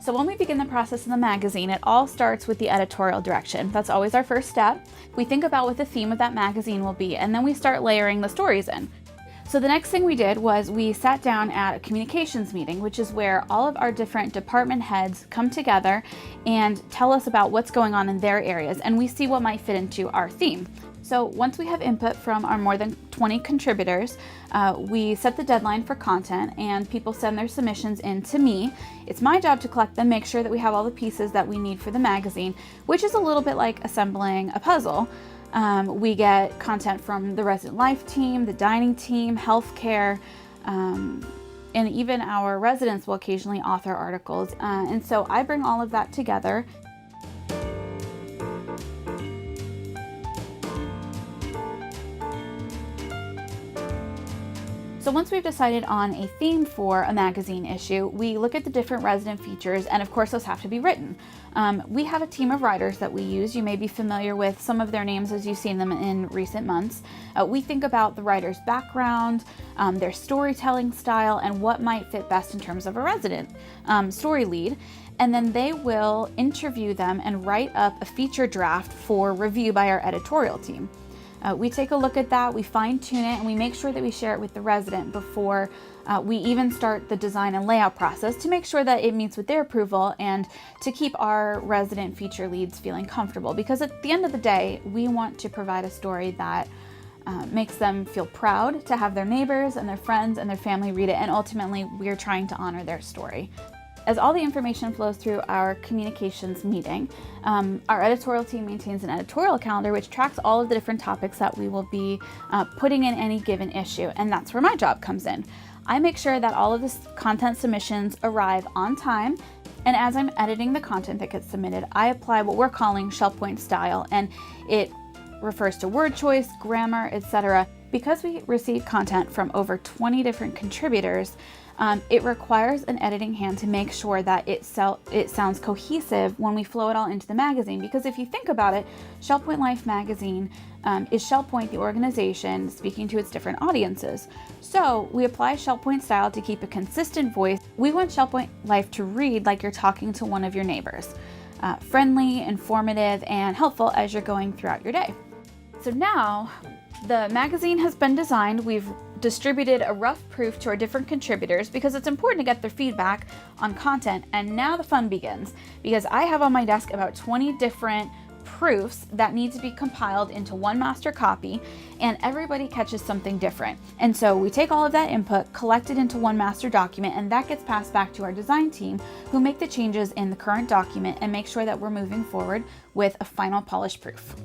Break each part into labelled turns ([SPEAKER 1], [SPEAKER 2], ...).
[SPEAKER 1] So when we begin the process in the magazine, it all starts with the editorial direction. That's always our first step. We think about what the theme of that magazine will be, and then we start layering the stories in. So the next thing we did was we sat down at a communications meeting, which is where all of our different department heads come together and tell us about what's going on in their areas, and we see what might fit into our theme. So once we have input from our more than 20 contributors, we set the deadline for content and people send their submissions in to me. It's my job to collect them, make sure that we have all the pieces that we need for the magazine, which is a little bit like assembling a puzzle. We get content from the resident life team, the dining team, healthcare, and even our residents will occasionally author articles. And so I bring all of that together. So once we've decided on a theme for a magazine issue, we look at the different resident features, and of course those have to be written. We have a team of writers that we use. You may be familiar with some of their names as you've seen them in recent months. We think about the writer's background, their storytelling style, and what might fit best in terms of a resident story lead. And then they will interview them and write up a feature draft for review by our editorial team. We take a look at that, we fine tune it, and we make sure that we share it with the resident before we even start the design and layout process to make sure that it meets with their approval and to keep our resident feature leads feeling comfortable. Because at the end of the day, we want to provide a story that makes them feel proud to have their neighbors and their friends and their family read it, and ultimately we're trying to honor their story. As all the information flows through our communications meeting, our editorial team maintains an editorial calendar which tracks all of the different topics that we will be putting in any given issue, and that's where my job comes in. I make sure that all of the content submissions arrive on time, and as I'm editing the content that gets submitted, I apply what we're calling ShellPoint style, and it refers to word choice, grammar, etc. Because we receive content from over 20 different contributors, it requires an editing hand to make sure that it sounds cohesive when we flow it all into the magazine. Because if you think about it, ShellPoint Life magazine is ShellPoint, the organization, speaking to its different audiences. So we apply ShellPoint style to keep a consistent voice. We want ShellPoint Life to read like you're talking to one of your neighbors. Friendly, informative, and helpful as you're going throughout your day. So now the magazine has been designed. We've distributed a rough proof to our different contributors because it's important to get their feedback on content. And now the fun begins, because I have on my desk about 20 different proofs that need to be compiled into one master copy, and everybody catches something different. And so we take all of that input, collect it into one master document, and that gets passed back to our design team, who make the changes in the current document and make sure that we're moving forward with a final polished proof.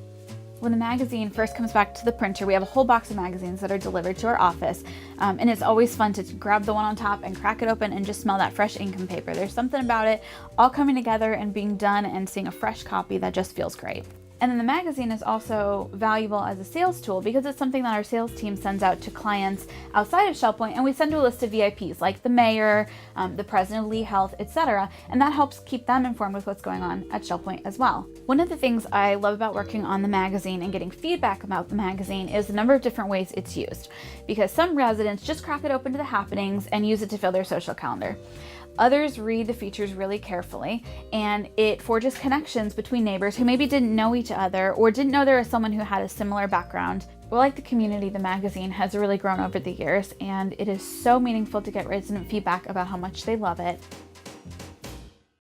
[SPEAKER 1] When the magazine first comes back to the printer, we have a whole box of magazines that are delivered to our office, and it's always fun to grab the one on top and crack it open and just smell that fresh ink and paper. There's something about it all coming together and being done and seeing a fresh copy that just feels great. And then the magazine is also valuable as a sales tool because it's something that our sales team sends out to clients outside of ShellPoint, and we send to a list of VIPs like the mayor, the president of Lee Health, etc. And that helps keep them informed with what's going on at ShellPoint as well. One of the things I love about working on the magazine and getting feedback about the magazine is the number of different ways it's used, because some residents just crack it open to the happenings and use it to fill their social calendar. Others read the features really carefully, and it forges connections between neighbors who maybe didn't know each other or didn't know there was someone who had a similar background. Well, like the community, the magazine has really grown over the years, and it is so meaningful to get resident feedback about how much they love it.